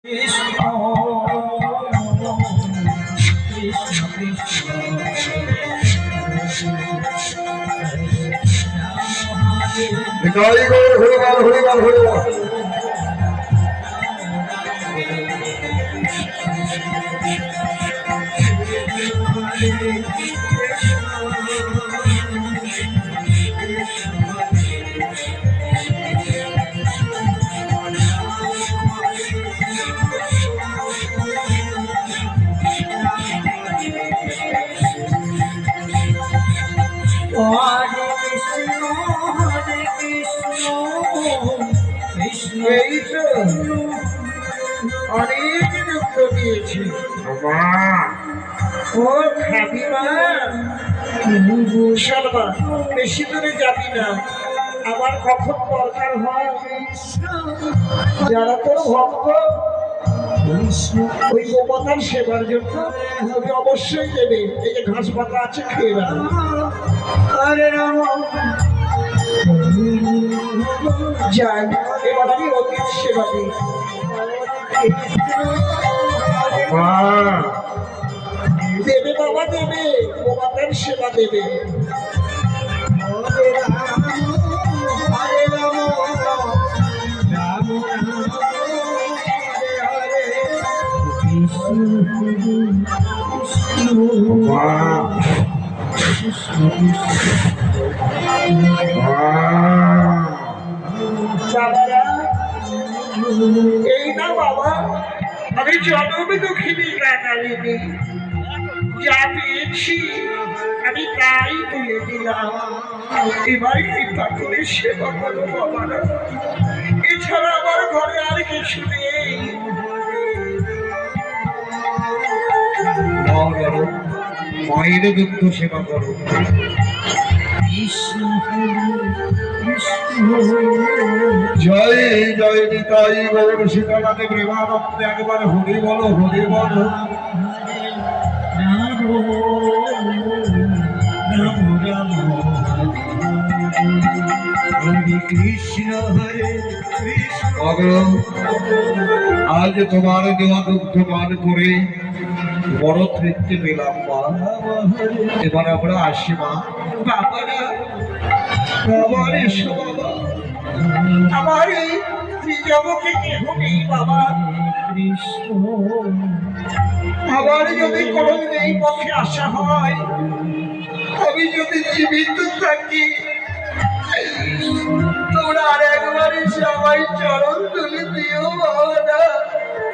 কৃষ্ণ কৃষ্ণ কৃষ্ণ জয় গৌর হরিবল হরিবল হরিবল। হরে কৃষ্ণ কৃষ্ণ এই তো অনেক দুঃখ দিয়েছি ও খাবি মা শোনবা, বেশি দূরে যাবি না, আমার কখন দরকার হয় যারা তোর ভক্ত ওই গোপাতার সেবার জন্য ওকে অবশ্যই দেবে। এই যে ঘাস পাতা আছে খেয়ে যাবে। হরে রাম যাই, এবার আমি অতীত সেবা দিই। দেবে বাবা দেবে, গোপাতার সেবা দেবে। হরে রাম হরে রাম রাম রাম হরে হরে কৃষ্ণ বাবারা, এই না বাবা, আমি জন্ম দুঃখিনী কাঙালিনী, যা পেয়েছি আমি তাই তুলে দিলাম। এবার কৃপা করে সেবা করো বাবারা, এছাড়া আমার ঘরে আর কিছু নেই। মায়ের দুঃখ সেবা করো। কৃষ্ণ জয় জয় নিতাই গৌর সীতানাথে প্রেমানন্দে একবার হরি বলো হরি বলো। রাম রাম রাম হরে কৃষ্ণ হরে কৃষ্ণ। আজ তোমার দেওয়া দুগ্ধ পান করে বড় তৃপ্তি পেলাম মা। এবার আমরা আসি মা। বাবারা, বাবার এসো বাবা, আমার এই ত্রিজগতে কেহ নেই বাবা। কৃষ্ণ আবার যদি কোনোদিন এই পথে আসা হয়, আমি যদি জীবিত থাকি, তোমরা আর একবার এসে আমার চরণ তুলে দিও বাবা।